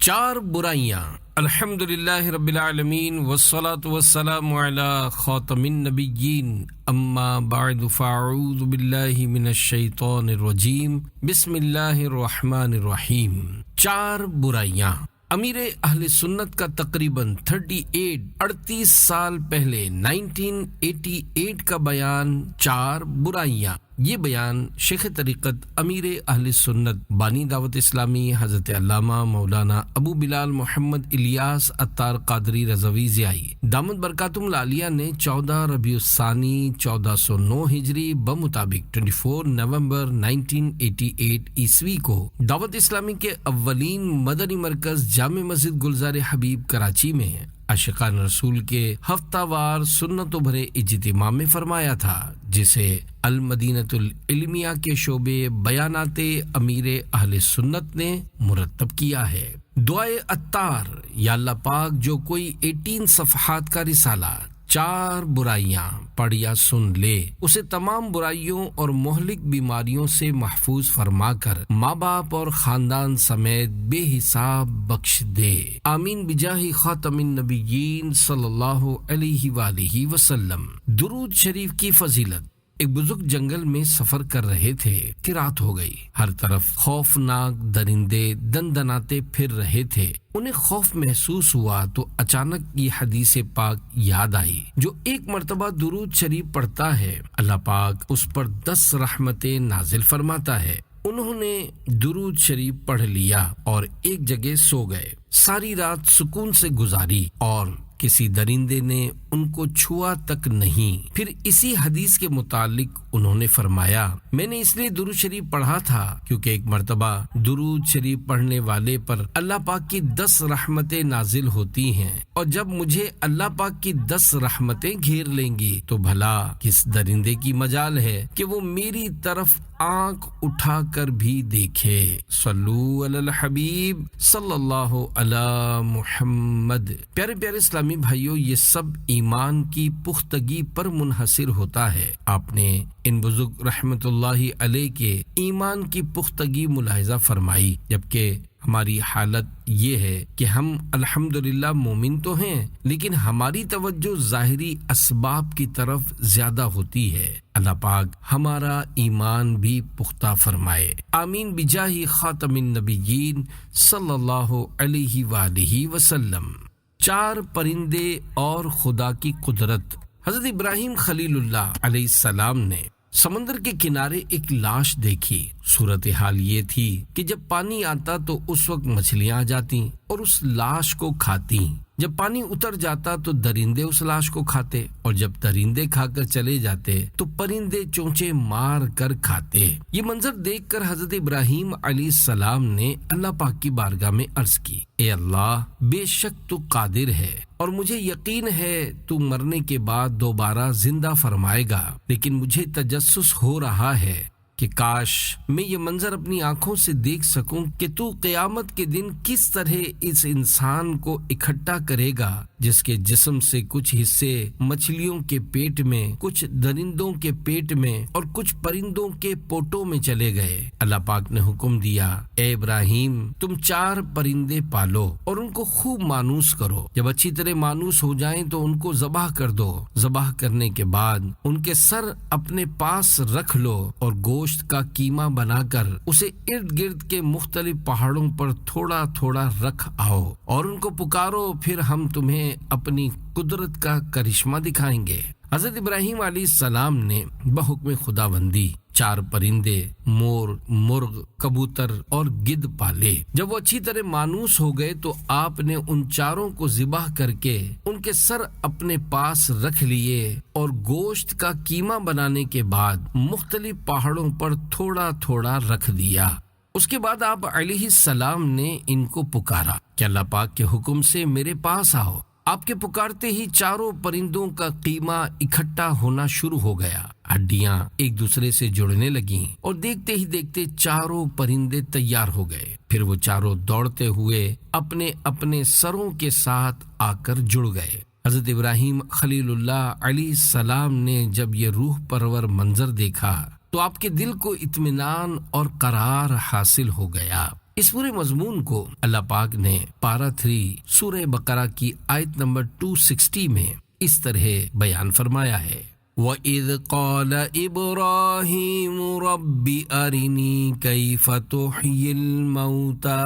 4 برائیاں۔ الحمدللہ رب العالمین والصلاة والسلام علی خاتم النبیین، اما بعد فاعوذ باللہ من الشیطان الرجیم، بسم اللہ الرحمن الرحیم۔ 4 برائیاں۔ امیر اہل سنت کا تقریباً 38 سال پہلے 1988 کا بیان 4 برائیاں۔ یہ بیان شیخ طریقت امیر اہل سنت بانی دعوت اسلامی حضرت علامہ مولانا ابو بلال محمد الیاس عطار قادری رضوی ضیائی دامت برکاتہم العالیہ نے 14 ربیع الثانی 1409 ہجری بمطابق 24 نومبر 1988 عیسوی کو دعوت اسلامی کے اولین مدنی مرکز جامع مسجد گلزار حبیب کراچی میں عاشقان رسول کے ہفتہ وار سنتوں بھرے اجتماع میں فرمایا تھا، جسے المدینۃ العلمیہ کے شعبے بیانات امیر اہل سنت نے مرتب کیا ہے۔ دعائے عطار، یا اللہ پاک جو کوئی 18 صفحات کا رسالہ 4 برائیاں پڑھ یا سن لے، اسے تمام برائیوں اور مہلک بیماریوں سے محفوظ فرما کر ماں باپ اور خاندان سمیت بے حساب بخش دے، آمین بجاہ خاتم النبیین صلی اللہ علیہ وآلہ وسلم۔ درود شریف کی فضیلت۔ ایک بزرگ جنگل میں سفر کر رہے تھے کہ رات ہو گئی۔ ہر طرف خوفناک درندے دندناتے پھر رہے تھے۔ انہیں خوف محسوس ہوا تو اچانک یہ حدیث پاک یاد آئی جو ایک مرتبہ درود شریف پڑھتا ہے اللہ پاک اس پر 10 رحمتیں نازل فرماتا ہے۔ انہوں نے درود شریف پڑھ لیا اور ایک جگہ سو گئے۔ ساری رات سکون سے گزاری اور کسی درندے نے ان کو چھوا تک نہیں۔ پھر اسی حدیث کے متعلق انہوں نے فرمایا، میں نے اس لیے درود شریف پڑھا تھا کیونکہ ایک مرتبہ درود شریف پڑھنے والے پر اللہ پاک کی 10 رحمتیں نازل ہوتی ہیں، اور جب مجھے اللہ پاک کی 10 رحمتیں گھیر لیں گی تو بھلا کس درندے کی مجال ہے کہ وہ میری طرف آنکھ اٹھا کر بھی دیکھے۔ صلو علی الحبیب صلی اللہ علی محمد۔ پیارے پیارے اسلامی بھائیوں، یہ سب ایمان کی پختگی پر منحصر ہوتا ہے۔ آپ نے ان بزرگ رحمت اللہ علیہ کے ایمان کی پختگی ملاحظہ فرمائی، جبکہ ہماری حالت یہ ہے کہ ہم الحمدللہ مومن تو ہیں، لیکن ہماری توجہ ظاہری اسباب کی طرف زیادہ ہوتی ہے۔ اللہ پاک ہمارا ایمان بھی پختہ فرمائے، آمین بجاہ خاتم النبیین صلی اللہ علیہ وآلہ وسلم۔ 4 پرندے اور خدا کی قدرت۔ حضرت ابراہیم خلیل اللہ علیہ السلام نے سمندر کے کنارے ایک لاش دیکھی۔ صورتحال یہ تھی کہ جب پانی آتا تو اس وقت مچھلیاں آ جاتی اور اس لاش کو کھاتی۔ جب پانی اتر جاتا تو درندے اس لاش کو کھاتے، اور جب درندے کھا کر چلے جاتے تو پرندے چونچے مار کر کھاتے۔ یہ منظر دیکھ کر حضرت ابراہیم علیہ السلام نے اللہ پاک کی بارگاہ میں عرض کی، اے اللہ، بے شک تو قادر ہے اور مجھے یقین ہے تو مرنے کے بعد دوبارہ زندہ فرمائے گا، لیکن مجھے تجسس ہو رہا ہے کہ کاش میں یہ منظر اپنی آنکھوں سے دیکھ سکوں کہ تو قیامت کے دن کس طرح اس انسان کو اکٹھا کرے گا جس کے جسم سے کچھ حصے مچھلیوں کے پیٹ میں، کچھ درندوں کے پیٹ میں اور کچھ پرندوں کے پوٹوں میں چلے گئے۔ اللہ پاک نے حکم دیا، اے ابراہیم، تم 4 پرندے پالو اور ان کو خوب مانوس کرو۔ جب اچھی طرح مانوس ہو جائیں تو ان کو ذبح کر دو۔ ذبح کرنے کے بعد ان کے سر اپنے پاس رکھ لو اور گوشت کا قیمہ بنا کر اسے ارد گرد کے مختلف پہاڑوں پر تھوڑا تھوڑا رکھ آؤ اور ان کو پکارو، پھر ہم تمہیں اپنی قدرت کا کرشمہ دکھائیں گے۔ حضرت ابراہیم علیہ السلام نے بحکم خداوندی 4 پرندے، مور، مرغ، کبوتر اور گدھ پالے۔ جب وہ اچھی طرح مانوس ہو گئے تو آپ نے ان 4 کو ذبح کر کے ان کے سر اپنے پاس رکھ لیے اور گوشت کا قیمہ بنانے کے بعد مختلف پہاڑوں پر تھوڑا تھوڑا رکھ دیا۔ اس کے بعد آپ علیہ السلام نے ان کو پکارا کہ اللہ پاک کے حکم سے میرے پاس آؤ۔ آپ کے پکارتے ہی 4 پرندوں کا قیمہ اکٹھا ہونا شروع ہو گیا۔ ہڈیاں ایک دوسرے سے جڑنے لگیں اور دیکھتے ہی دیکھتے 4 پرندے تیار ہو گئے۔ پھر وہ 4 دوڑتے ہوئے اپنے اپنے سروں کے ساتھ آ کر جڑ گئے۔ حضرت ابراہیم خلیل اللہ علیہ السلام نے جب یہ روح پرور منظر دیکھا تو آپ کے دل کو اطمینان اور قرار حاصل ہو گیا۔ اس پورے مضمون کو اللہ پاک نے پارہ 3 سورہ بقرہ کی آیت نمبر 260 میں اس طرح بیان فرمایا ہے، وَإِذْ قَالَ إِبْرَاهِيمُ رَبِّ أَرِنِي كَيْفَ تُحْيِي الْمَوْتَى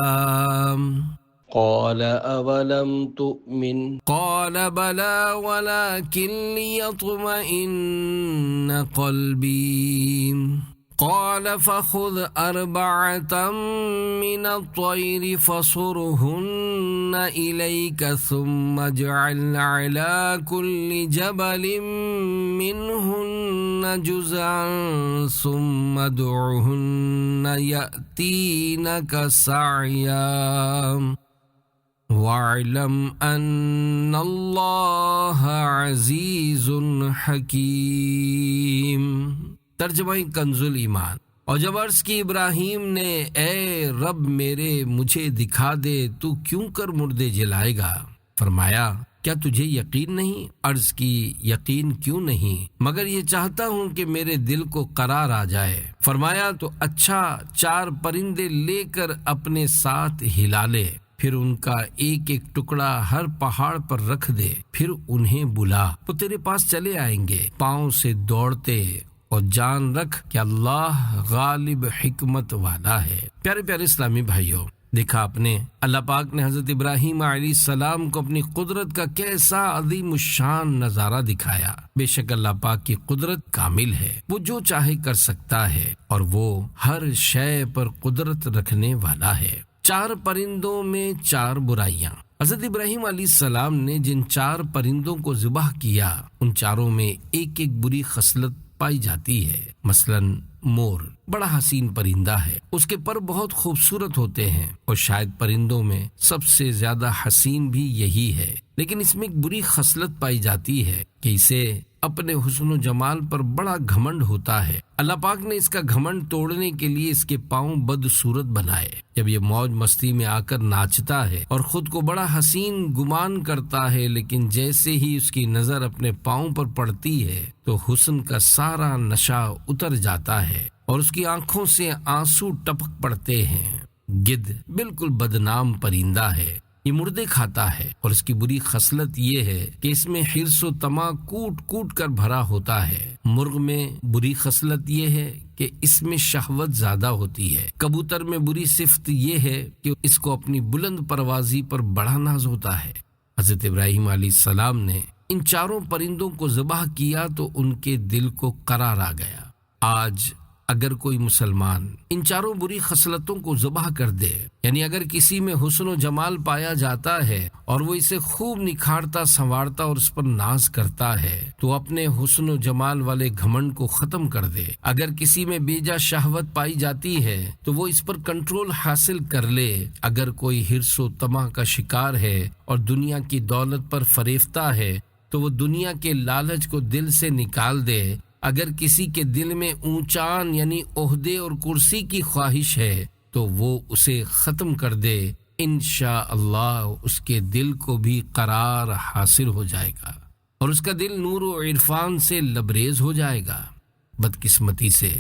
قال أولم تؤمن قال بلى ولكن ليطمئن قلبي قال فخذ 4 من الطير فصرهن إليك ثم اجعل على كل جبل منهن جزءا ثم ادعهن يأتينك سعيا وَاعْلَمْ أَنَّ اللَّهَ عَزِيزٌ حَكِيمٌ۔ ترجمہ کنز ایمان۔ اور جب عرض کی ابراہیم نے، اے رب میرے مجھے دکھا دے تو کیوں کر مردے جلائے گا، فرمایا کیا تجھے یقین نہیں؟ عرض کی یقین کیوں نہیں، مگر یہ چاہتا ہوں کہ میرے دل کو قرار آ جائے۔ فرمایا تو اچھا 4 پرندے لے کر اپنے ساتھ ہلا لے، پھر ان کا ایک ایک ٹکڑا ہر پہاڑ پر رکھ دے، پھر انہیں بلا، وہ تیرے پاس چلے آئیں گے پاؤں سے دوڑتے، اور جان رکھ کہ اللہ غالب حکمت والا ہے۔ پیارے پیارے اسلامی بھائیوں، دیکھا آپ نے اللہ پاک نے حضرت ابراہیم علیہ السلام کو اپنی قدرت کا کیسا عظیم الشان نظارہ دکھایا۔ بے شک اللہ پاک کی قدرت کامل ہے، وہ جو چاہے کر سکتا ہے، اور وہ ہر شے پر قدرت رکھنے والا ہے۔ 4 پرندوں میں 4 برائیاں۔ حضرت ابراہیم علیہ السلام نے جن 4 پرندوں کو ذبح کیا، ان چاروں میں ایک ایک بری خصلت پائی جاتی ہے۔ مثلا مور بڑا حسین پرندہ ہے، اس کے پر بہت خوبصورت ہوتے ہیں، اور شاید پرندوں میں سب سے زیادہ حسین بھی یہی ہے، لیکن اس میں ایک بری خصلت پائی جاتی ہے کہ اسے اپنے حسن و جمال پر بڑا گھمنڈ ہوتا ہے۔ اللہ پاک نے اس کا گھمنڈ توڑنے کے لیے اس کے پاؤں بدصورت بنائے۔ جب یہ موج مستی میں آ کر ناچتا ہے اور خود کو بڑا حسین گمان کرتا ہے، لیکن جیسے ہی اس کی نظر اپنے پاؤں پر پڑتی ہے تو حسن کا سارا نشہ اتر جاتا ہے اور اس کی آنکھوں سے آنسو ٹپک پڑتے ہیں۔ گدھ بالکل بدنام پرندہ ہے، یہ مردے کھاتا ہے، اور اس کی بری خصلت یہ ہے کہ اس میں حرص و طمع کوٹ کوٹ کر بھرا ہوتا ہے۔ مرغ میں بری خصلت یہ ہے کہ اس میں شہوت زیادہ ہوتی ہے۔ کبوتر میں بری صفت یہ ہے کہ اس کو اپنی بلند پروازی پر بڑا ناز ہوتا ہے۔ حضرت ابراہیم علیہ السلام نے ان 4 پرندوں کو ذبح کیا تو ان کے دل کو قرار آ گیا۔ آج اگر کوئی مسلمان ان 4 بری خصلتوں کو ذبح کر دے، یعنی اگر کسی میں حسن و جمال پایا جاتا ہے اور وہ اسے خوب نکھارتا سنوارتا اور اس پر ناز کرتا ہے، تو اپنے حسن و جمال والے گھمنڈ کو ختم کر دے۔ اگر کسی میں بیجا شہوت پائی جاتی ہے تو وہ اس پر کنٹرول حاصل کر لے۔ اگر کوئی حرص و طمع کا شکار ہے اور دنیا کی دولت پر فریفتہ ہے تو وہ دنیا کے لالچ کو دل سے نکال دے۔ اگر کسی کے دل میں اونچان یعنی عہدے اور کرسی کی خواہش ہے تو وہ اسے ختم کر دے، انشاءاللہ اس کے دل کو بھی قرار حاصل ہو جائے گا اور اس کا دل نور و عرفان سے لبریز ہو جائے گا۔ بدقسمتی سے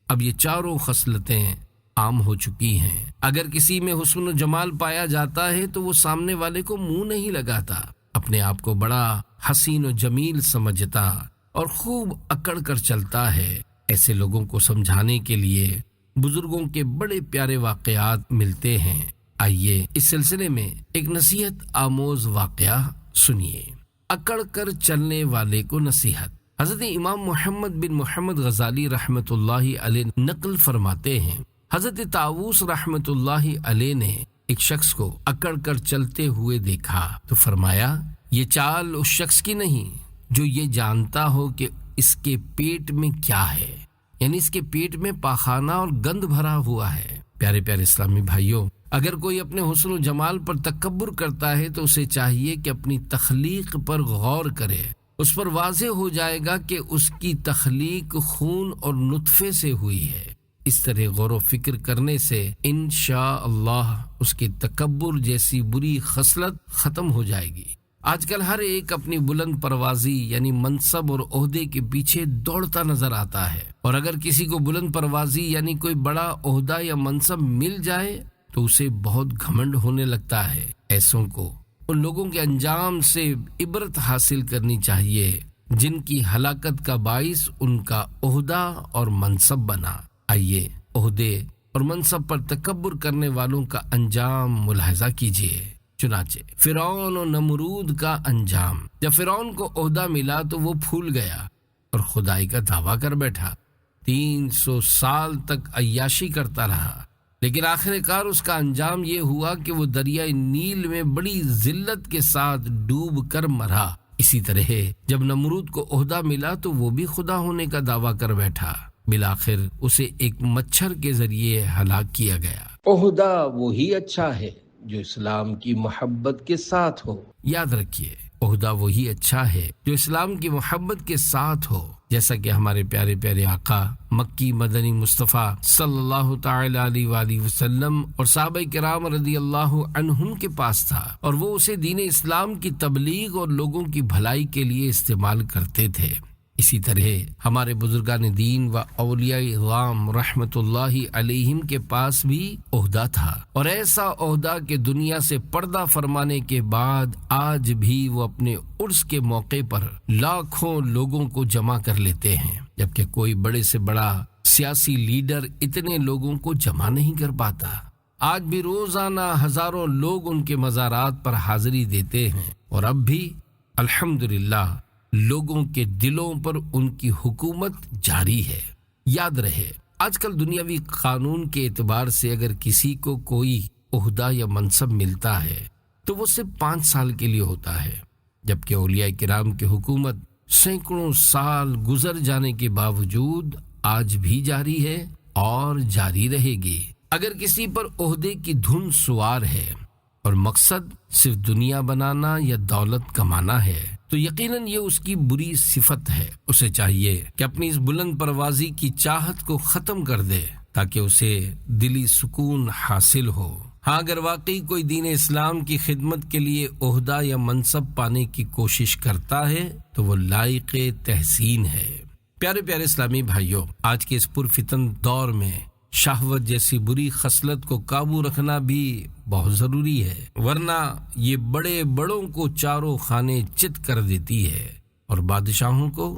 اب یہ 4 خصلتیں عام ہو چکی ہیں۔ اگر کسی میں حسن و جمال پایا جاتا ہے تو وہ سامنے والے کو منہ نہیں لگاتا، اپنے آپ کو بڑا حسین و جمیل سمجھتا اور خوب اکڑ کر چلتا ہے۔ ایسے لوگوں کو سمجھانے کے لیے بزرگوں کے بڑے پیارے واقعات ملتے ہیں۔ آئیے اس سلسلے میں ایک نصیحت آموز واقعہ سنیے۔ اکڑ کر چلنے والے کو نصیحت۔ حضرت امام محمد بن محمد غزالی رحمۃ اللہ علیہ نقل فرماتے ہیں، حضرت طاووس رحمۃ اللہ علیہ نے ایک شخص کو اکڑ کر چلتے ہوئے دیکھا تو فرمایا، یہ چال اس شخص کی نہیں جو یہ جانتا ہو کہ اس کے پیٹ میں کیا ہے، یعنی اس کے پیٹ میں پاخانہ اور گند بھرا ہوا ہے۔ پیارے پیارے اسلامی بھائیوں، اگر کوئی اپنے حسن و جمال پر تکبر کرتا ہے تو اسے چاہیے کہ اپنی تخلیق پر غور کرے۔ اس پر واضح ہو جائے گا کہ اس کی تخلیق خون اور نطفے سے ہوئی ہے۔ اس طرح غور و فکر کرنے سے انشاءاللہ اس کے تکبر جیسی بری خصلت ختم ہو جائے گی۔ آج کل ہر ایک اپنی بلند پروازی یعنی منصب اور عہدے کے پیچھے دوڑتا نظر آتا ہے، اور اگر کسی کو بلند پروازی یعنی کوئی بڑا عہدہ یا منصب مل جائے تو اسے بہت گھمنڈ ہونے لگتا ہے۔ ایسوں کو ان لوگوں کے انجام سے عبرت حاصل کرنی چاہیے جن کی ہلاکت کا باعث ان کا عہدہ اور منصب بنا۔ آئیے عہدے اور منصب پر تکبر کرنے والوں کا انجام ملاحظہ کیجیے۔ چنانچہ فرعون و نمرود کا انجام، جب فرعون کو عہدہ ملا تو وہ پھول گیا اور خدائی کا دعویٰ کر بیٹھا۔ 300 سال تک عیاشی کرتا رہا، لیکن آخر کار اس کا انجام یہ ہوا کہ وہ دریائے نیل میں بڑی ذلت کے ساتھ ڈوب کر مرا۔ اسی طرح جب نمرود کو عہدہ ملا تو وہ بھی خدا ہونے کا دعویٰ کر بیٹھا۔ بالآخر اسے ایک مچھر کے ذریعے ہلاک کیا گیا۔ عہدہ وہی اچھا ہے جو اسلام کی محبت کے ساتھ ہو۔ یاد رکھیے، عہدہ وہی اچھا ہے جو اسلام کی محبت کے ساتھ ہو، جیسا کہ ہمارے پیارے پیارے آقا مکی مدنی مصطفیٰ صلی اللہ تعالی علیہ وآلہ وسلم اور صحابہ کرام رضی اللہ عنہم کے پاس تھا، اور وہ اسے دین اسلام کی تبلیغ اور لوگوں کی بھلائی کے لیے استعمال کرتے تھے۔ اسی طرح ہمارے بزرگان دین و اولیاء اعظام رحمت اللہ علیہم کے پاس بھی عہدہ تھا، اور ایسا عہدہ کہ دنیا سے پردہ فرمانے کے بعد آج بھی وہ اپنے عرس کے موقع پر لاکھوں لوگوں کو جمع کر لیتے ہیں، جبکہ کوئی بڑے سے بڑا سیاسی لیڈر اتنے لوگوں کو جمع نہیں کر پاتا۔ آج بھی روزانہ ہزاروں لوگ ان کے مزارات پر حاضری دیتے ہیں، اور اب بھی الحمدللہ لوگوں کے دلوں پر ان کی حکومت جاری ہے۔ یاد رہے، آج کل دنیاوی قانون کے اعتبار سے اگر کسی کو کوئی عہدہ یا منصب ملتا ہے تو وہ صرف 5 سال کے لیے ہوتا ہے، جبکہ اولیاء کرام کی حکومت سینکڑوں سال گزر جانے کے باوجود آج بھی جاری ہے اور جاری رہے گی۔ اگر کسی پر عہدے کی دھن سوار ہے اور مقصد صرف دنیا بنانا یا دولت کمانا ہے تو یقیناً یہ اس کی بری صفت ہے۔ اسے چاہیے کہ اپنی اس بلند پروازی کی چاہت کو ختم کر دے تاکہ اسے دلی سکون حاصل ہو۔ ہاں، اگر واقعی کوئی دین اسلام کی خدمت کے لیے عہدہ یا منصب پانے کی کوشش کرتا ہے تو وہ لائق تحسین ہے۔ پیارے پیارے اسلامی بھائیوں، آج کے اس پرفتن دور میں شہوت جیسی بری خصلت کو قابو رکھنا بھی بہت ضروری ہے، ورنہ یہ بڑے بڑوں کو چاروں خانے چت کر دیتی ہے اور بادشاہوں کو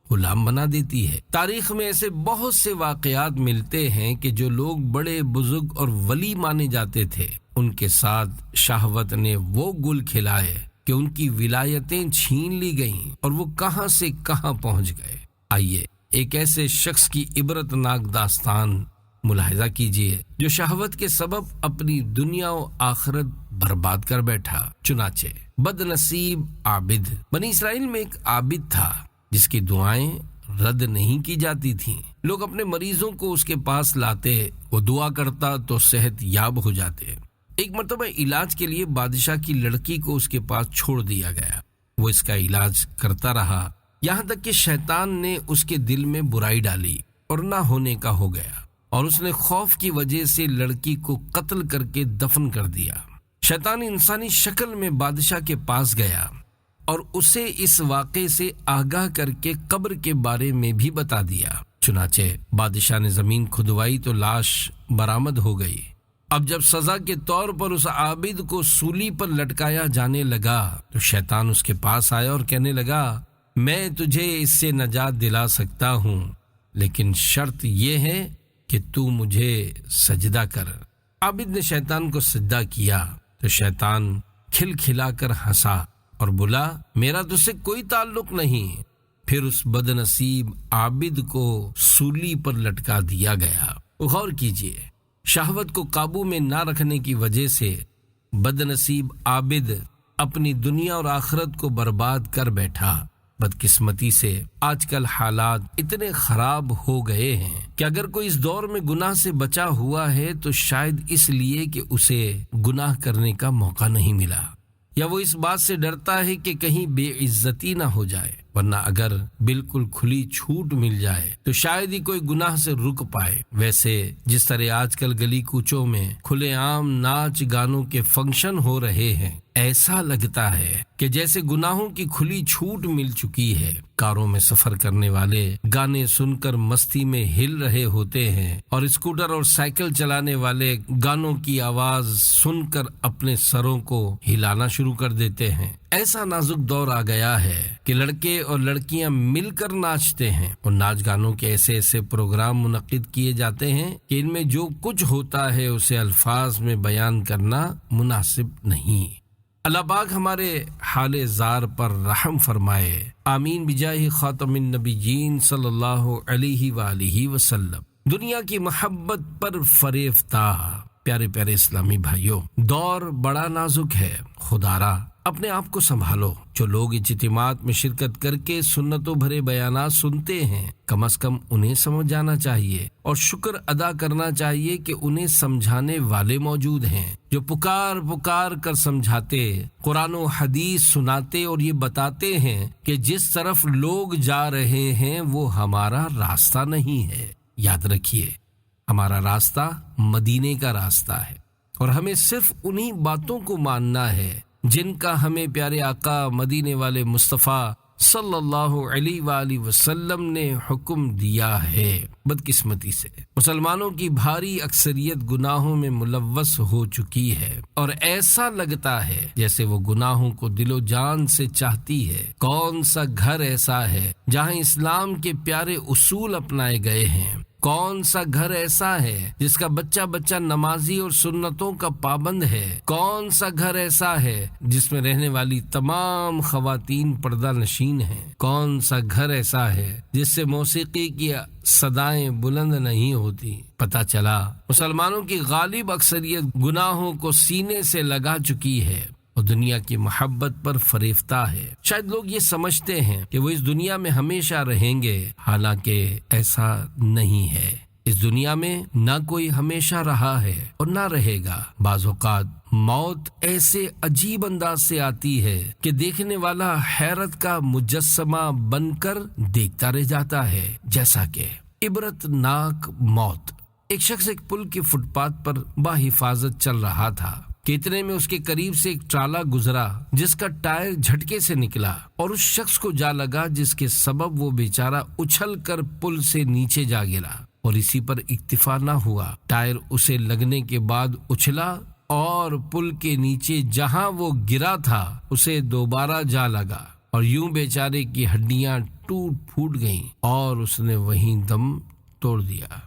غلام بنا دیتی ہے۔ تاریخ میں ایسے بہت سے واقعات ملتے ہیں کہ جو لوگ بڑے بزرگ اور ولی مانے جاتے تھے، ان کے ساتھ شہوت نے وہ گل کھلائے کہ ان کی ولایتیں چھین لی گئیں اور وہ کہاں سے کہاں پہنچ گئے۔ آئیے ایک ایسے شخص کی عبرت ناک داستان ملاحظہ کیجیے جو شہوت کے سبب اپنی دنیا و آخرت برباد کر بیٹھا۔ چنانچہ بد نصیب عابد، بنی اسرائیل میں ایک عابد تھا جس کی دعائیں رد نہیں کی جاتی تھیں۔ لوگ اپنے مریضوں کو اس کے پاس لاتے، وہ دعا کرتا تو صحت یاب ہو جاتے۔ ایک مرتبہ علاج کے لیے بادشاہ کی لڑکی کو اس کے پاس چھوڑ دیا گیا۔ وہ اس کا علاج کرتا رہا، یہاں تک کہ شیطان نے اس کے دل میں برائی ڈالی اور نہ ہونے کا ہو گیا، اور اس نے خوف کی وجہ سے لڑکی کو قتل کر کے دفن کر دیا۔ شیطان انسانی شکل میں بادشاہ کے پاس گیا اور اسے اس واقعے سے آگاہ کر کے قبر کے بارے میں بھی بتا دیا۔ چنانچہ بادشاہ نے زمین کھدوائی تو لاش برآمد ہو گئی۔ اب جب سزا کے طور پر اس عابد کو سولی پر لٹکایا جانے لگا تو شیطان اس کے پاس آیا اور کہنے لگا، میں تجھے اس سے نجات دلا سکتا ہوں، لیکن شرط یہ ہے کہ تو مجھے سجدہ کر۔ عابد نے شیطان کو سجدہ کیا تو شیطان کھل کھلا کر ہنسا اور بولا، میرا تجھ سے کوئی تعلق نہیں۔ پھر اس بد نصیب عابد کو سولی پر لٹکا دیا گیا۔ غور کیجیے، شہوت کو قابو میں نہ رکھنے کی وجہ سے بد نصیب عابد اپنی دنیا اور آخرت کو برباد کر بیٹھا۔ بدقسمتی سے آج کل حالات اتنے خراب ہو گئے ہیں کہ اگر کوئی اس دور میں گناہ سے بچا ہوا ہے تو شاید اس لیے کہ اسے گناہ کرنے کا موقع نہیں ملا، یا وہ اس بات سے ڈرتا ہے کہ کہیں بے عزتی نہ ہو جائے۔ ورنہ اگر بالکل کھلی چھوٹ مل جائے تو شاید ہی کوئی گناہ سے رک پائے۔ ویسے جس طرح آج کل گلی کوچوں میں کھلے عام ناچ گانوں کے فنکشن ہو رہے ہیں، ایسا لگتا ہے کہ جیسے گناہوں کی کھلی چھوٹ مل چکی ہے۔ کاروں میں سفر کرنے والے گانے سن کر مستی میں ہل رہے ہوتے ہیں اور اسکوٹر اور سائیکل چلانے والے گانوں کی آواز سن کر اپنے سروں کو ہلانا شروع کر دیتے ہیں۔ ایسا نازک دور آ گیا ہے کہ لڑکے اور لڑکیاں مل کر ناچتے ہیں اور ناچ گانوں کے ایسے پروگرام منعقد کیے جاتے ہیں کہ ان میں جو کچھ ہوتا ہے اسے الفاظ میں بیان کرنا مناسب نہیں۔ اللہ پاک ہمارے حال زار پر رحم فرمائے، آمین بجاہ خاتم النبیین صلی اللہ علیہ وآلہ وسلم۔ دنیا کی محبت پر فریفتہ پیارے پیارے اسلامی بھائیوں، دور بڑا نازک ہے، خدارا اپنے آپ کو سنبھالو۔ جو لوگ اجتماعات میں شرکت کر کے سنتوں بھرے بیانات سنتے ہیں، کم از کم انہیں سمجھ جانا چاہیے اور شکر ادا کرنا چاہیے کہ انہیں سمجھانے والے موجود ہیں جو پکار کر سمجھاتے، قرآن و حدیث سناتے اور یہ بتاتے ہیں کہ جس طرف لوگ جا رہے ہیں وہ ہمارا راستہ نہیں ہے۔ یاد رکھیے، ہمارا راستہ مدینے کا راستہ ہے اور ہمیں صرف انہی باتوں کو ماننا ہے جن کا ہمیں پیارے آقا مدینے والے مصطفیٰ صلی اللہ علیہ وآلہ وسلم نے حکم دیا ہے۔ بدقسمتی سے مسلمانوں کی بھاری اکثریت گناہوں میں ملوث ہو چکی ہے اور ایسا لگتا ہے جیسے وہ گناہوں کو دل و جان سے چاہتی ہے۔ کون سا گھر ایسا ہے جہاں اسلام کے پیارے اصول اپنائے گئے ہیں؟ کون سا گھر ایسا ہے جس کا بچہ نمازی اور سنتوں کا پابند ہے؟ کون سا گھر ایسا ہے جس میں رہنے والی تمام خواتین پردہ نشین ہیں؟ کون سا گھر ایسا ہے جس سے موسیقی کی صدائیں بلند نہیں ہوتی؟ پتہ چلا مسلمانوں کی غالب اکثریت گناہوں کو سینے سے لگا چکی ہے اور دنیا کی محبت پر فریفتہ ہے۔ شاید لوگ یہ سمجھتے ہیں کہ وہ اس دنیا میں ہمیشہ رہیں گے، حالانکہ ایسا نہیں ہے۔ اس دنیا میں نہ کوئی ہمیشہ رہا ہے اور نہ رہے گا۔ بعض اوقات موت ایسے عجیب انداز سے آتی ہے کہ دیکھنے والا حیرت کا مجسمہ بن کر دیکھتا رہ جاتا ہے، جیسا کہ عبرت ناک موت۔ ایک شخص ایک پل کے فٹ پاتھ پر بحفاظت چل رہا تھا کہ اتنے میں اس کے قریب سے ایک ٹرالا گزرا جس کا ٹائر جھٹکے سے نکلا اور اس شخص کو جا لگا، جس کے سبب وہ بیچارہ اچھل کر پل سے نیچے جا گرا اور اسی پر اکتفا نہ ہوا، ٹائر اسے لگنے کے بعد اچھلا اور پل کے نیچے جہاں وہ گرا تھا اسے دوبارہ جا لگا اور یوں بیچارے کی ہڈیاں ٹوٹ پھوٹ گئیں اور اس نے وہیں دم توڑ دیا۔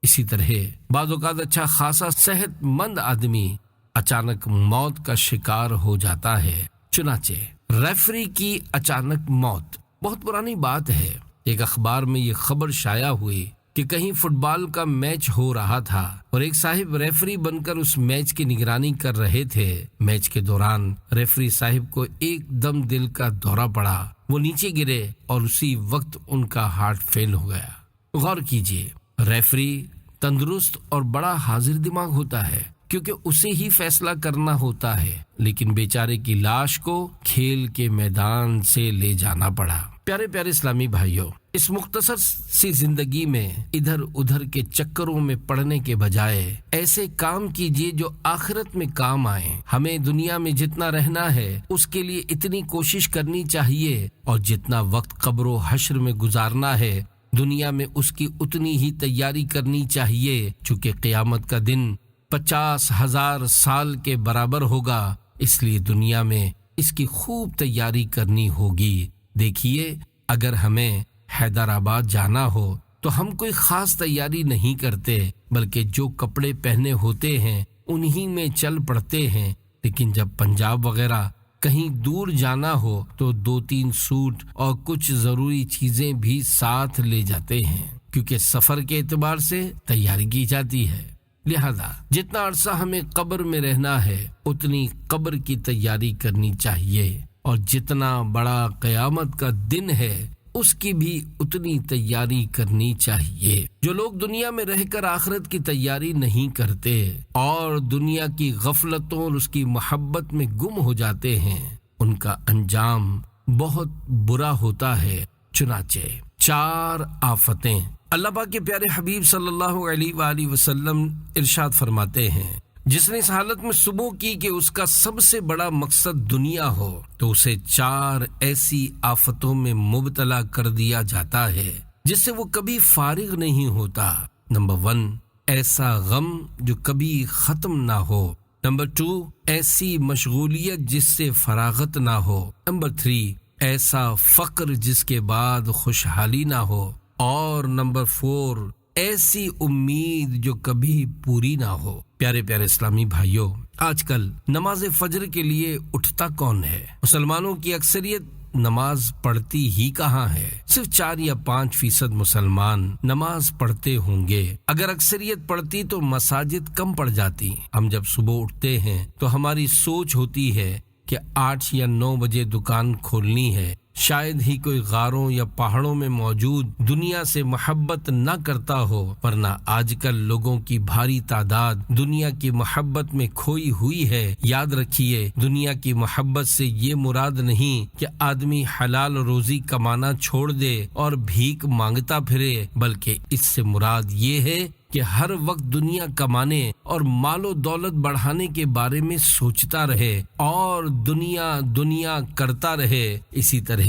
اسی طرح بعض اوقات اچھا خاصا صحت مند آدمی اچانک موت کا شکار ہو جاتا ہے۔ چنانچہ ریفری کی اچانک موت بہت پرانی بات ہے۔ ایک اخبار میں یہ خبر شائع ہوئی کہ کہیں فٹ بال کا میچ ہو رہا تھا اور ایک صاحب ریفری بن کر اس میچ کی نگرانی کر رہے تھے۔ میچ کے دوران ریفری صاحب کو ایک دم دل کا دورہ پڑا، وہ نیچے گرے اور اسی وقت ان کا ہارٹ فیل ہو گیا۔ غور کیجئے، ریفری تندرست اور بڑا حاضر دماغ ہوتا ہے کیونکہ اسے ہی فیصلہ کرنا ہوتا ہے، لیکن بیچارے کی لاش کو کھیل کے میدان سے لے جانا پڑا۔ پیارے پیارے اسلامی بھائیوں، اس مختصر سی زندگی میں ادھر ادھر کے چکروں میں پڑنے کے بجائے ایسے کام کیجیے جو آخرت میں کام آئیں۔ ہمیں دنیا میں جتنا رہنا ہے اس کے لیے اتنی کوشش کرنی چاہیے اور جتنا وقت قبر و حشر میں گزارنا ہے دنیا میں اس کی اتنی ہی تیاری کرنی چاہیے، چونکہ قیامت کا دن 50,000 سال کے برابر ہوگا، اس لیے دنیا میں اس کی خوب تیاری کرنی ہوگی۔ دیکھیے، اگر ہمیں حیدرآباد جانا ہو تو ہم کوئی خاص تیاری نہیں کرتے، بلکہ جو کپڑے پہنے ہوتے ہیں انہی میں چل پڑتے ہیں، لیکن جب پنجاب وغیرہ کہیں دور جانا ہو تو 2-3 سوٹ اور کچھ ضروری چیزیں بھی ساتھ لے جاتے ہیں، کیونکہ سفر کے اعتبار سے تیاری کی جاتی ہے۔ لہذا جتنا عرصہ ہمیں قبر میں رہنا ہے اتنی قبر کی تیاری کرنی چاہیے، اور جتنا بڑا قیامت کا دن ہے اس کی بھی اتنی تیاری کرنی چاہیے۔ جو لوگ دنیا میں رہ کر آخرت کی تیاری نہیں کرتے اور دنیا کی غفلتوں اور اس کی محبت میں گم ہو جاتے ہیں، ان کا انجام بہت برا ہوتا ہے۔ چنانچہ 4 آفتیں اللہ پاک کے پیارے حبیب صلی اللہ علیہ وآلہ وسلم ارشاد فرماتے ہیں، جس نے اس حالت میں صبح کی کہ اس کا سب سے بڑا مقصد دنیا ہو تو اسے 4 ایسی آفتوں میں مبتلا کر دیا جاتا ہے جس سے وہ کبھی فارغ نہیں ہوتا۔ نمبر 1، ایسا غم جو کبھی ختم نہ ہو۔ نمبر 2، ایسی مشغولیت جس سے فراغت نہ ہو۔ نمبر 3، ایسا فقر جس کے بعد خوشحالی نہ ہو۔ اور نمبر 4، ایسی امید جو کبھی پوری نہ ہو۔ پیارے پیارے اسلامی بھائیوں، آج کل نماز فجر کے لیے اٹھتا کون ہے؟ مسلمانوں کی اکثریت نماز پڑھتی ہی کہاں ہے؟ صرف 4 یا 5% مسلمان نماز پڑھتے ہوں گے۔ اگر اکثریت پڑھتی تو مساجد کم پڑ جاتی۔ ہم جب صبح اٹھتے ہیں تو ہماری سوچ ہوتی ہے کہ 8 یا 9 بجے دکان کھولنی ہے۔ شاید ہی کوئی غاروں یا پہاڑوں میں موجود دنیا سے محبت نہ کرتا ہو، ورنہ آج کل لوگوں کی بھاری تعداد دنیا کی محبت میں کھوئی ہوئی ہے۔ یاد رکھیے، دنیا کی محبت سے یہ مراد نہیں کہ آدمی حلال روزی کمانا چھوڑ دے اور بھیک مانگتا پھرے، بلکہ اس سے مراد یہ ہے کہ ہر وقت دنیا کمانے اور مال و دولت بڑھانے کے بارے میں سوچتا رہے اور دنیا کرتا رہے۔ اسی طرح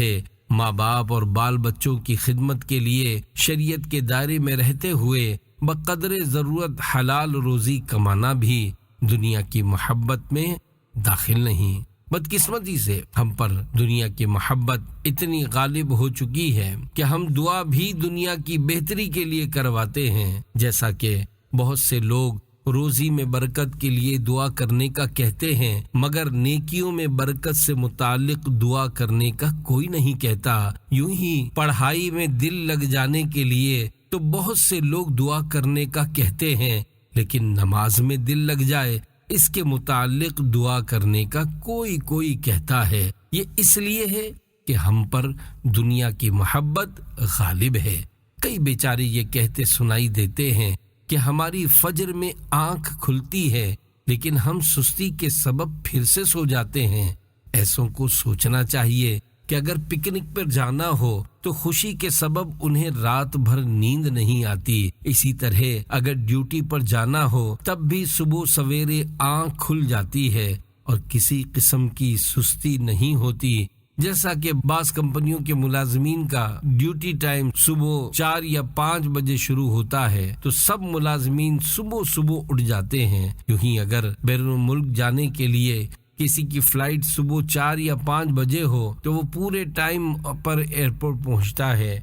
ماں باپ اور بال بچوں کی خدمت کے لیے شریعت کے دائرے میں رہتے ہوئے بقدر ضرورت حلال روزی کمانا بھی دنیا کی محبت میں داخل نہیں۔ بدقسمتی سے ہم پر دنیا کی محبت اتنی غالب ہو چکی ہے کہ ہم دعا بھی دنیا کی بہتری کے لیے کرواتے ہیں، جیسا کہ بہت سے لوگ روزی میں برکت کے لیے دعا کرنے کا کہتے ہیں، مگر نیکیوں میں برکت سے متعلق دعا کرنے کا کوئی نہیں کہتا۔ یوں ہی پڑھائی میں دل لگ جانے کے لیے تو بہت سے لوگ دعا کرنے کا کہتے ہیں، لیکن نماز میں دل لگ جائے اس کے متعلق دعا کرنے کا کوئی کہتا ہے۔ یہ اس لیے ہے کہ ہم پر دنیا کی محبت غالب ہے۔ کئی بیچارے یہ کہتے سنائی دیتے ہیں کہ ہماری فجر میں آنکھ کھلتی ہے، لیکن ہم سستی کے سبب پھر سے سو جاتے ہیں۔ ایسوں کو سوچنا چاہیے کہ اگر پکنک پر جانا ہو تو خوشی کے سبب انہیں رات بھر نیند نہیں آتی۔ اسی طرح اگر ڈیوٹی پر جانا ہو تب بھی صبح سویرے آنکھ کھل جاتی ہے اور کسی قسم کی سستی نہیں ہوتی۔ جیسا کہ بعض کمپنیوں کے ملازمین کا ڈیوٹی ٹائم صبح 4 یا 5 بجے شروع ہوتا ہے تو سب ملازمین صبح اٹھ جاتے ہیں۔ یوں ہی اگر بیرون ملک جانے کے لیے کسی کی فلائٹ صبح 4 یا 5 بجے ہو تو وہ پورے ٹائم پر ایئرپورٹ پہنچتا ہے،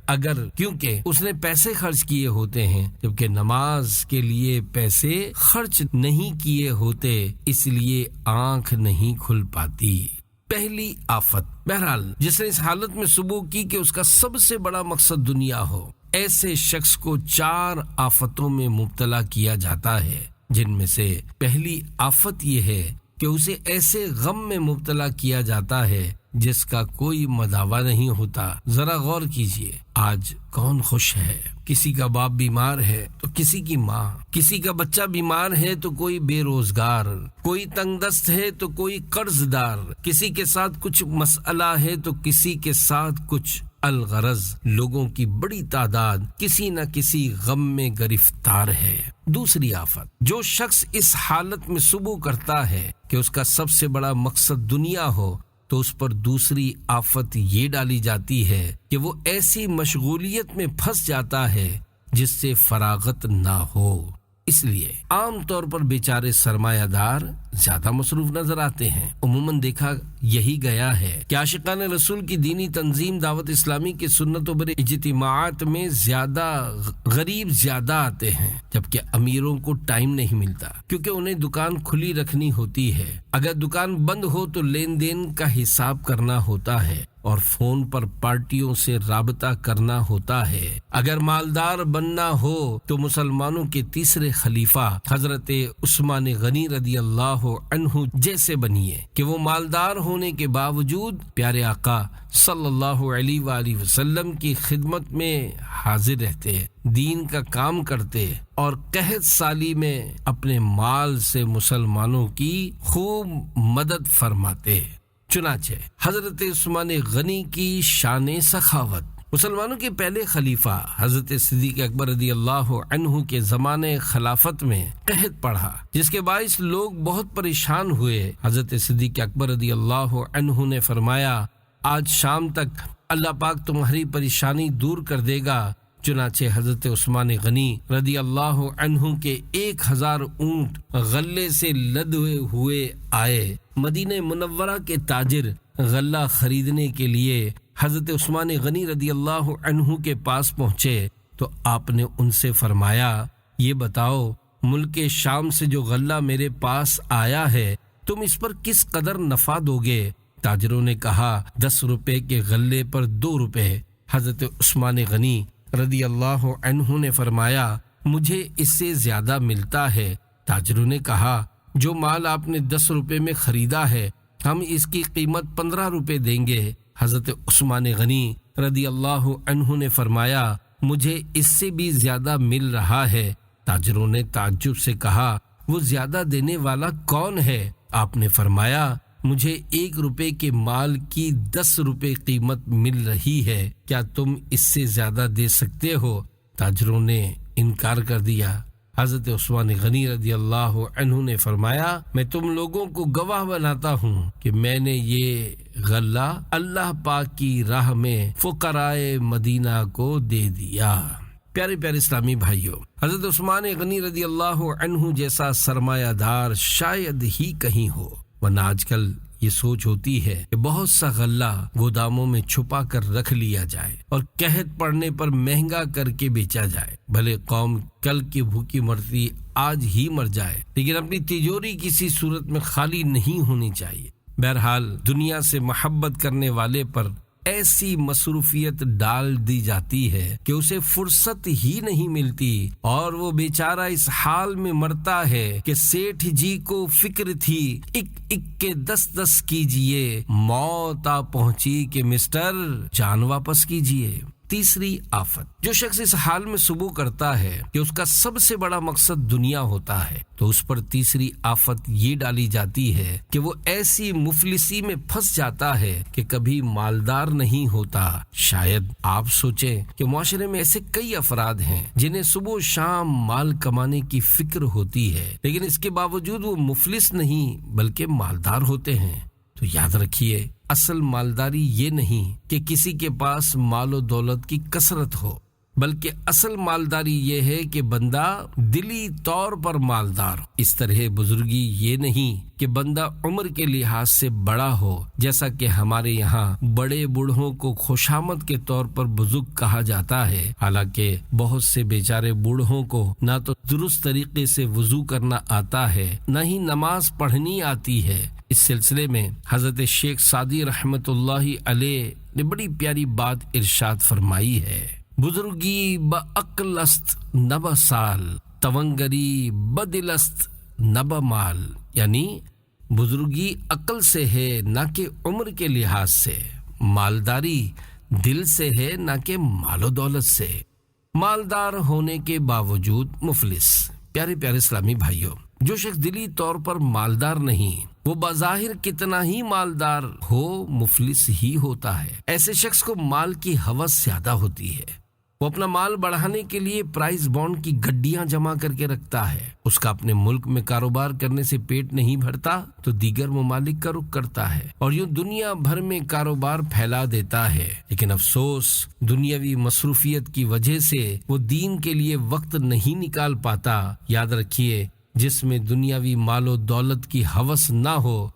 کیونکہ اس نے پیسے خرچ کیے ہوتے ہیں، جبکہ نماز کے لیے پیسے خرچ نہیں کیے ہوتے، اس لیے آنکھ نہیں کھل پاتی۔ پہلی آفت، بہرحال جس نے اس حالت میں صبح کی کہ اس کا سب سے بڑا مقصد دنیا ہو، ایسے شخص کو 4 آفتوں میں مبتلا کیا جاتا ہے، جن میں سے پہلی آفت یہ ہے کہ اسے ایسے غم میں مبتلا کیا جاتا ہے جس کا کوئی مداوع نہیں ہوتا۔ ذرا غور کیجئے، آج کون خوش ہے؟ کسی کا باپ بیمار ہے تو کسی کی ماں، کسی کا بچہ بیمار ہے تو کوئی بے روزگار، کوئی تنگ دست ہے تو کوئی قرض دار، کسی کے ساتھ کچھ مسئلہ ہے تو کسی کے ساتھ کچھ۔ الغرض لوگوں کی بڑی تعداد کسی نہ کسی غم میں گرفتار ہے۔ دوسری آفت، جو شخص اس حالت میں صبح کرتا ہے کہ اس کا سب سے بڑا مقصد دنیا ہو تو اس پر دوسری آفت یہ ڈالی جاتی ہے کہ وہ ایسی مشغولیت میں پھنس جاتا ہے جس سے فراغت نہ ہو۔ اس لیے عام طور پر بیچارے سرمایہ دار زیادہ مصروف نظر آتے ہیں۔ عموماً دیکھا یہی گیا ہے کہ عاشقان رسول کی دینی تنظیم دعوت اسلامی کے سنتوں پر اجتماعات میں غریب زیادہ آتے ہیں، جبکہ امیروں کو ٹائم نہیں ملتا، کیونکہ انہیں دکان کھلی رکھنی ہوتی ہے۔ اگر دکان بند ہو تو لین دین کا حساب کرنا ہوتا ہے اور فون پر پارٹیوں سے رابطہ کرنا ہوتا ہے۔ اگر مالدار بننا ہو تو مسلمانوں کے تیسرے خلیفہ حضرت عثمان غنی رضی اللہ عنہ جیسے بنیے کہ وہ مالدار ہونے کے باوجود پیارے آقا صلی اللہ علیہ وآلہ وسلم کی خدمت میں حاضر رہتے، دین کا کام کرتے اور قحط سالی میں اپنے مال سے مسلمانوں کی خوب مدد فرماتے۔ چنانچہ حضرت عثمان غنی کی شان سخاوت۔ مسلمانوں کے پہلے خلیفہ حضرت صدیق اکبر رضی اللہ عنہ کے زمانے خلافت میں قحط پڑا، جس کے باعث لوگ بہت پریشان ہوئے۔ حضرت صدیق اکبر رضی اللہ عنہ نے فرمایا، آج شام تک اللہ پاک تمہاری پریشانی دور کر دے گا۔ چنانچہ حضرت عثمان غنی رضی اللہ عنہ کے 1000 اونٹ غلے سے لدے ہوئے آئے۔ مدینہ منورہ کے تاجر غلہ خریدنے کے لیے حضرت عثمان غنی رضی اللہ عنہ کے پاس پہنچے تو آپ نے ان سے فرمایا، یہ بتاؤ ملک شام سے جو غلہ میرے پاس آیا ہے تم اس پر کس قدر نفع دو گے؟ تاجروں نے کہا 10 روپے کے غلے پر 2 روپے۔ حضرت عثمان غنی رضی اللہ عنہ نے فرمایا، مجھے اس سے زیادہ ملتا ہے۔ تاجروں نے کہا، جو مال آپ نے 10 روپے میں خریدا ہے ہم اس کی قیمت 15 روپے دیں گے۔ حضرت عثمان غنی رضی اللہ عنہ نے فرمایا، مجھے اس سے بھی زیادہ مل رہا ہے۔ تاجروں نے تعجب سے کہا، وہ زیادہ دینے والا کون ہے؟ آپ نے فرمایا، مجھے 1 روپے کے مال کی 10 روپے قیمت مل رہی ہے، کیا تم اس سے زیادہ دے سکتے ہو؟ تاجروں نے انکار کر دیا۔ حضرت عثمان غنی رضی اللہ عنہ نے فرمایا، میں تم لوگوں کو گواہ بناتا ہوں کہ میں نے یہ غلہ اللہ پاک کی راہ میں فقراء مدینہ کو دے دیا۔ پیارے پیارے اسلامی بھائیوں، حضرت عثمان غنی رضی اللہ عنہ جیسا سرمایہ دار شاید ہی کہیں ہو، ورنہ آج کل یہ سوچ ہوتی ہے کہ بہت سا غلہ گوداموں میں چھپا کر رکھ لیا جائے اور قحط پڑنے پر مہنگا کر کے بیچا جائے، بھلے قوم کل کی بھوکی مرتی آج ہی مر جائے، لیکن اپنی تجوری کسی صورت میں خالی نہیں ہونی چاہیے۔ بہرحال دنیا سے محبت کرنے والے پر ایسی مصروفیت ڈال دی جاتی ہے کہ اسے فرصت ہی نہیں ملتی اور وہ بیچارہ اس حال میں مرتا ہے کہ سیٹھ جی کو فکر تھی اک اک کے 10 کیجئے، موت آ پہنچی کہ مسٹر جان واپس کیجئے۔ تیسری آفت، جو شخص اس حال میں صبح کرتا ہے کہ اس کا سب سے بڑا مقصد دنیا ہوتا ہے تو اس پر تیسری آفت یہ ڈالی جاتی ہے کہ وہ ایسی مفلسی میں پھنس جاتا ہے کہ کبھی مالدار نہیں ہوتا۔ شاید آپ سوچیں کہ معاشرے میں ایسے کئی افراد ہیں جنہیں صبح و شام مال کمانے کی فکر ہوتی ہے، لیکن اس کے باوجود وہ مفلس نہیں بلکہ مالدار ہوتے ہیں۔ تو یاد رکھیے، اصل مالداری یہ نہیں کہ کسی کے پاس مال و دولت کی کثرت ہو، بلکہ اصل مالداری یہ ہے کہ بندہ دلی طور پر مالدار ہو۔ اس طرح بزرگی یہ نہیں کہ بندہ عمر کے لحاظ سے بڑا ہو، جیسا کہ ہمارے یہاں بڑے بوڑھوں کو خوشامد کے طور پر بزرگ کہا جاتا ہے، حالانکہ بہت سے بیچارے بوڑھوں کو نہ تو درست طریقے سے وضو کرنا آتا ہے، نہ ہی نماز پڑھنی آتی ہے۔ اس سلسلے میں حضرت شیخ سعدی رحمت اللہ علیہ نے بڑی پیاری بات ارشاد فرمائی ہے، بزرگی بعقل است نہ بسال، تونگری بدل است نہ بمال، یعنی بزرگی عقل سے ہے نہ کہ عمر کے لحاظ سے، مالداری دل سے ہے نہ کہ مال و دولت سے، مالدار ہونے کے باوجود مفلس۔ پیارے پیارے اسلامی بھائیوں، جو شخص دلی طور پر مالدار نہیں وہ بظاہر کتنا ہی مالدار ہو مفلس ہی ہوتا ہے۔ ایسے شخص کو مال کی ہوس زیادہ ہوتی ہے، وہ اپنا مال بڑھانے کے لیے پرائز بانڈ کی گڈیاں جمع کر کے رکھتا ہے۔ اس کا اپنے ملک میں کاروبار کرنے سے پیٹ نہیں بھرتا تو دیگر ممالک کا رخ کرتا ہے اور یوں دنیا بھر میں کاروبار پھیلا دیتا ہے، لیکن افسوس دنیاوی مصروفیت کی وجہ سے وہ دین کے لیے وقت نہیں نکال پاتا۔ یاد رکھیے، جس میں دنیاوی مال و دولت کی ہوس نہ ہو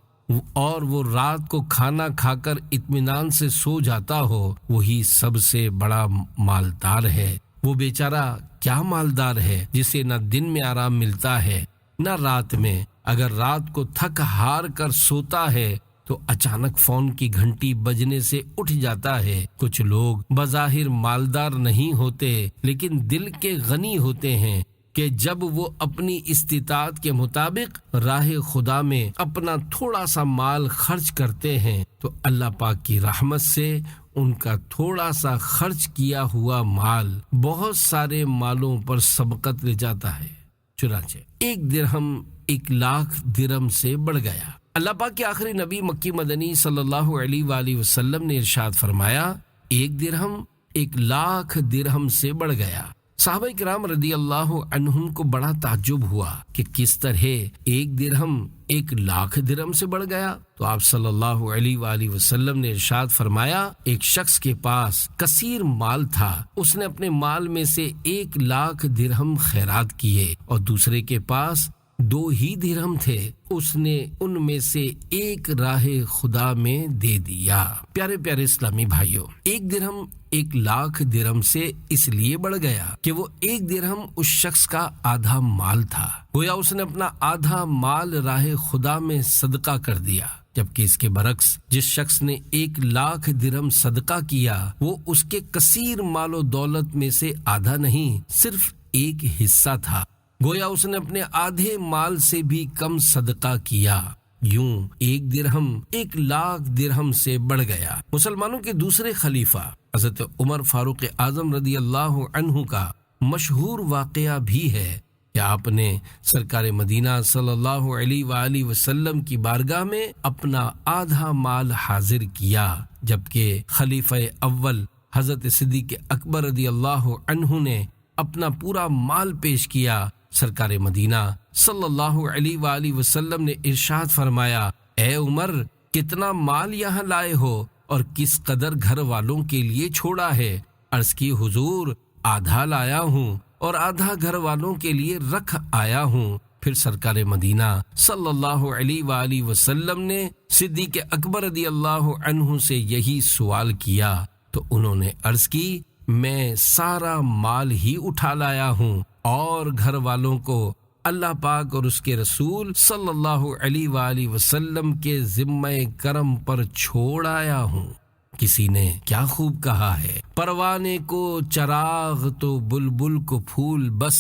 اور وہ رات کو کھانا کھا کر اطمینان سے سو جاتا ہو، وہی سب سے بڑا مالدار ہے۔ وہ بیچارہ کیا مالدار ہے جسے نہ دن میں آرام ملتا ہے نہ رات میں۔ اگر رات کو تھک ہار کر سوتا ہے تو اچانک فون کی گھنٹی بجنے سے اٹھ جاتا ہے۔ کچھ لوگ بظاہر مالدار نہیں ہوتے لیکن دل کے غنی ہوتے ہیں کہ جب وہ اپنی استطاعت کے مطابق راہ خدا میں اپنا تھوڑا سا مال خرچ کرتے ہیں تو اللہ پاک کی رحمت سے ان کا تھوڑا سا خرچ کیا ہوا مال بہت سارے مالوں پر سبقت لے جاتا ہے۔ چنانچہ 1 درہم 1 لاکھ درہم سے بڑھ گیا۔ اللہ پاک کے آخری نبی مکی مدنی صلی اللہ علیہ وآلہ وسلم نے ارشاد فرمایا، 1 درہم 1,00,000 درہم سے بڑھ گیا۔ صحابہ کرام رضی اللہ عنہم کو بڑا تعجب ہوا کہ کس طرح 1 درہم 1,00,000 درہم سے بڑھ گیا۔ تو آپ صلی اللہ علیہ وآلہ وسلم نے ارشاد فرمایا، ایک شخص کے پاس کثیر مال تھا، اس نے اپنے مال میں سے 1,00,000 درہم خیرات کیے، اور دوسرے کے پاس 2 ہی درہم تھے، اس نے ان میں سے 1 راہ خدا میں دے دیا۔ پیارے پیارے اسلامی بھائیوں، 1 درہم 1,00,000 درہم سے اس لیے بڑھ گیا کہ وہ 1 درہم اس شخص کا آدھا مال تھا، گویا اس نے اپنا آدھا مال راہ خدا میں صدقہ کر دیا، جبکہ اس کے برعکس جس شخص نے 1,00,000 درہم صدقہ کیا وہ اس کے کثیر مال و دولت میں سے آدھا نہیں، صرف 1 حصہ تھا، گویا اس نے اپنے آدھے مال سے بھی کم صدقہ کیا۔ یوں 1 درہم 1,00,000 درہم سے بڑھ گیا۔ مسلمانوں کے دوسرے خلیفہ حضرت عمر فاروق اعظم رضی اللہ عنہ کا مشہور واقعہ بھی ہے کہ آپ نے سرکار مدینہ صلی اللہ علیہ وآلہ وسلم کی بارگاہ میں اپنا آدھا مال حاضر کیا، جبکہ خلیفہ اول حضرت صدیق اکبر رضی اللہ عنہ نے اپنا پورا مال پیش کیا۔ سرکار مدینہ صلی اللہ علیہ وآلہ وسلم نے ارشاد فرمایا، اے عمر، کتنا مال یہاں لائے ہو اور کس قدر گھر والوں کے لیے چھوڑا ہے؟ عرض کی، حضور، آدھا لایا ہوں اور آدھا گھر والوں کے لیے رکھ آیا ہوں۔ پھر سرکار مدینہ صلی اللہ علیہ وآلہ وسلم نے صدیق اکبر رضی اللہ عنہ سے یہی سوال کیا تو انہوں نے عرض کی، میں سارا مال ہی اٹھا لایا ہوں اور گھر والوں کو اللہ پاک اور اس کے رسول صلی اللہ علیہ وآلہ وسلم کے ذمہ کرم پر چھوڑ آیا ہوں۔ کسی نے کیا خوب کہا ہے، پروانے کو چراغ تو بلبل کو پھول، بس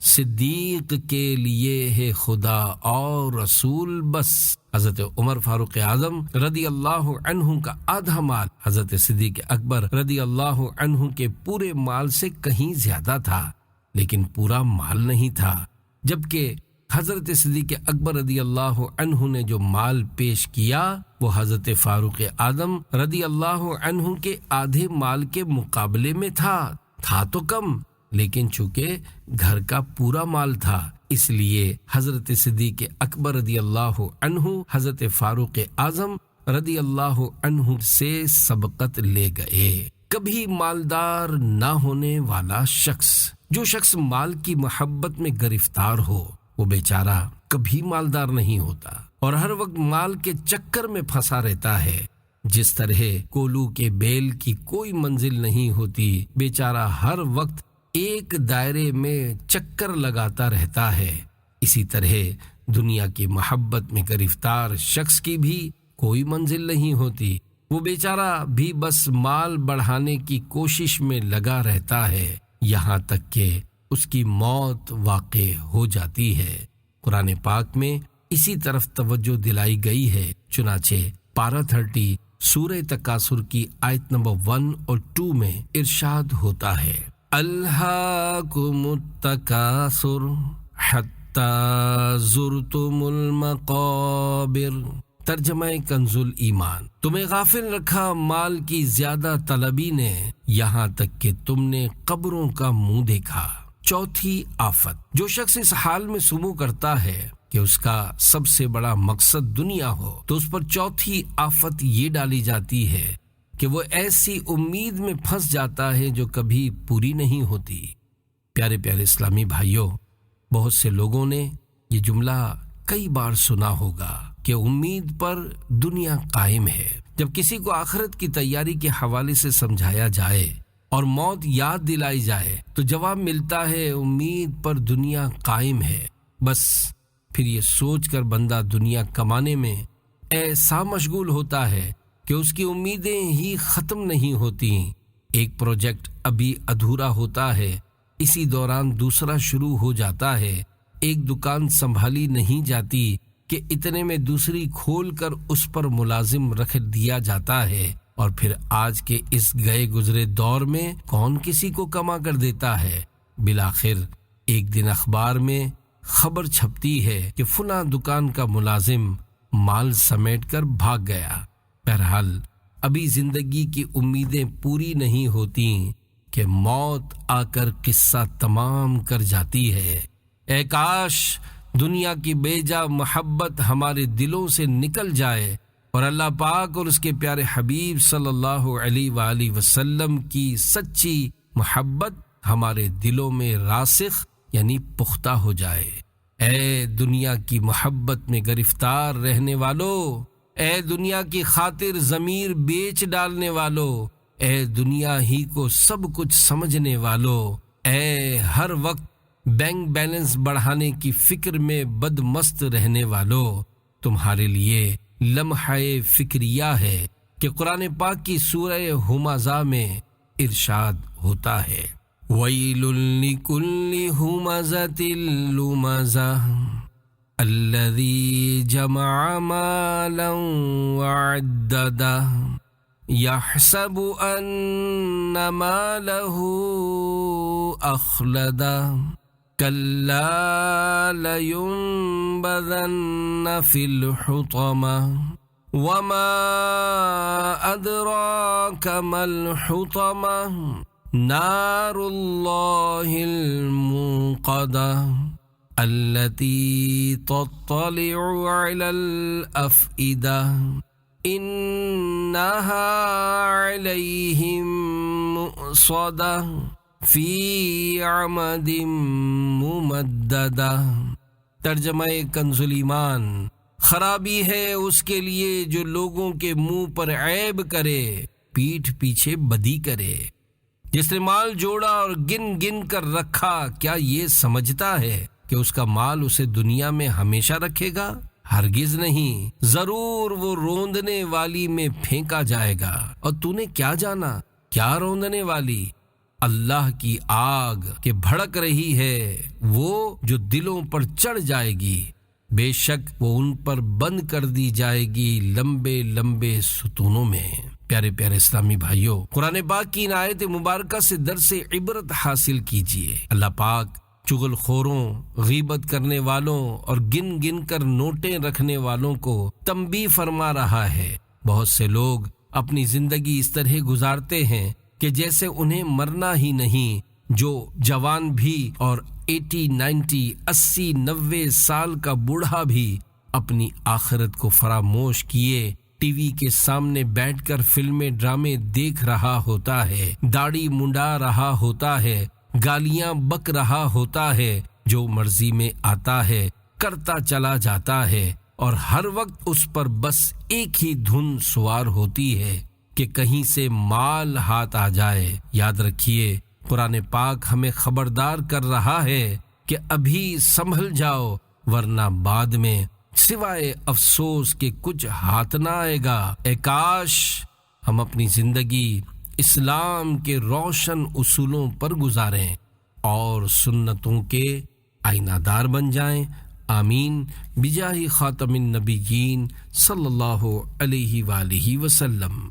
صدیق کے لیے ہے خدا اور رسول بس۔ حضرت عمر فاروق اعظم رضی اللہ عنہ کا آدھا مال حضرت صدیق اکبر رضی اللہ عنہ کے پورے مال سے کہیں زیادہ تھا، لیکن پورا مال نہیں تھا، جبکہ حضرت صدیق اکبر رضی اللہ عنہ نے جو مال پیش کیا وہ حضرت فاروق اعظم رضی اللہ عنہ کے آدھے مال کے مقابلے میں تھا تو کم، لیکن چونکہ گھر کا پورا مال تھا اس لیے حضرت صدیق اکبر رضی اللہ عنہ حضرت فاروق اعظم رضی اللہ عنہ سے سبقت لے گئے۔ کبھی مالدار نہ ہونے والا شخص، جو شخص مال کی محبت میں گرفتار ہو، وہ بیچارہ کبھی مالدار نہیں ہوتا اور ہر وقت مال کے چکر میں پھنسا رہتا ہے۔ جس طرح کولو کے بیل کی کوئی منزل نہیں ہوتی، بیچارہ ہر وقت ایک دائرے میں چکر لگاتا رہتا ہے، اسی طرح دنیا کی محبت میں گرفتار شخص کی بھی کوئی منزل نہیں ہوتی، وہ بیچارہ بھی بس مال بڑھانے کی کوشش میں لگا رہتا ہے، یہاں تک کہ اس کی موت واقع ہو جاتی ہے۔ قرآن پاک میں اسی طرف توجہ دلائی گئی ہے، چنانچہ پارہ 30 سورہ تکاثر کی آیت نمبر 1 اور 2 میں ارشاد ہوتا ہے، الہاکم التکاثر حتی زرتم المقابر۔ ترجمہ کنز ایمان، تمہیں غافل رکھا مال کی زیادہ طلبی نے یہاں تک کہ تم نے قبروں کا منہ دیکھا۔ چوتھی آفت، جو شخص اس حال میں سمو کرتا ہے کہ اس کا سب سے بڑا مقصد دنیا ہو تو اس پر چوتھی آفت یہ ڈالی جاتی ہے کہ وہ ایسی امید میں پھنس جاتا ہے جو کبھی پوری نہیں ہوتی۔ پیارے پیارے اسلامی بھائیوں، بہت سے لوگوں نے یہ جملہ کئی بار سنا ہوگا کہ امید پر دنیا قائم ہے۔ جب کسی کو آخرت کی تیاری کے حوالے سے سمجھایا جائے اور موت یاد دلائی جائے تو جواب ملتا ہے امید پر دنیا قائم ہے۔ بس پھر یہ سوچ کر بندہ دنیا کمانے میں ایسا مشغول ہوتا ہے کہ اس کی امیدیں ہی ختم نہیں ہوتی۔ ایک پروجیکٹ ابھی ادھورا ہوتا ہے، اسی دوران دوسرا شروع ہو جاتا ہے۔ ایک دکان سنبھالی نہیں جاتی کہ اتنے میں دوسری کھول کر اس پر ملازم رکھ دیا جاتا ہے، اور پھر آج کے اس گئے گزرے دور میں کون کسی کو کما کر دیتا ہے؟ بالآخر ایک دن اخبار میں خبر چھپتی ہے کہ فلاں دکان کا ملازم مال سمیٹ کر بھاگ گیا۔ بہرحال ابھی زندگی کی امیدیں پوری نہیں ہوتی کہ موت آ کر قصہ تمام کر جاتی ہے۔ اے کاش دنیا کی بے جا محبت ہمارے دلوں سے نکل جائے اور اللہ پاک اور اس کے پیارے حبیب صلی اللہ علیہ وآلہ وسلم کی سچی محبت ہمارے دلوں میں راسخ یعنی پختہ ہو جائے۔ اے دنیا کی محبت میں گرفتار رہنے والو، اے دنیا کی خاطر ضمیر بیچ ڈالنے والو، اے دنیا ہی کو سب کچھ سمجھنے والو، اے ہر وقت بینک بیلنس بڑھانے کی فکر میں بدمست رہنے والو، تمہارے لیے لمحہ فکریہ ہے کہ قرآن پاک کی سورہ ہمزہ میں ارشاد ہوتا ہے وَيْلٌ لِكُلِّ هُمَزَةٍ لُمَزَةٍ الَّذِي جَمَعَ مَالًا وَعَدَّدَهُ يَحْسَبُ أَنَّ مَالَهُ أَخْلَدَهُ كَلَّا لَيُنبَذَنَّ فِي الْحُطَمَةِ وَمَا أَدْرَاكَ مَا الْحُطَمَةُ نَارُ اللَّهِ الْمُوقَدَةُ الَّتِي تَطَّلِعُ عَلَى الْأَفْئِدَةِ إِنَّهَا عَلَيْهِمْ مُؤْصَدَةٌ فی عمد ممددہ۔ ترجمہ کنز ایمان: خرابی ہے اس کے لیے جو لوگوں کے منہ پر عیب کرے، پیٹھ پیچھے بدی کرے۔ جس نے مال جوڑا اور گن گن کر رکھا، کیا یہ سمجھتا ہے کہ اس کا مال اسے دنیا میں ہمیشہ رکھے گا؟ ہرگز نہیں، ضرور وہ روندنے والی میں پھینکا جائے گا۔ اور تو نے کیا جانا؟ کیا روندنے والی؟ اللہ کی آگ کہ بھڑک رہی ہے، وہ جو دلوں پر چڑھ جائے گی، بے شک وہ ان پر بند کر دی جائے گی لمبے لمبے ستونوں میں۔ پیارے پیارے اسلامی بھائیوں، قرآن پاک کی ان آیت مبارکہ سے درس عبرت حاصل کیجیے۔ اللہ پاک چغل خوروں، غیبت کرنے والوں اور گن گن کر نوٹیں رکھنے والوں کو تنبیہ فرما رہا ہے۔ بہت سے لوگ اپنی زندگی اس طرح گزارتے ہیں کہ جیسے انہیں مرنا ہی نہیں، جو جوان بھی اور 80، 90، 80، 90 سال کا بوڑھا بھی اپنی آخرت کو فراموش کیے ٹی وی کے سامنے بیٹھ کر فلمیں ڈرامے دیکھ رہا ہوتا ہے، داڑھی منڈا رہا ہوتا ہے، گالیاں بک رہا ہوتا ہے، جو مرضی میں آتا ہے کرتا چلا جاتا ہے، اور ہر وقت اس پر بس ایک ہی دھن سوار ہوتی ہے کہ کہیں سے مال ہاتھ آ جائے۔ یاد رکھیے، قرآن پاک ہمیں خبردار کر رہا ہے کہ ابھی سنبھل جاؤ، ورنہ بعد میں سوائے افسوس کے کچھ ہاتھ نہ آئے گا۔ اے کاش ہم اپنی زندگی اسلام کے روشن اصولوں پر گزاریں اور سنتوں کے آئینہ دار بن جائیں۔ آمین بجاہ خاتم النبیین صلی اللہ علیہ وآلہ وسلم۔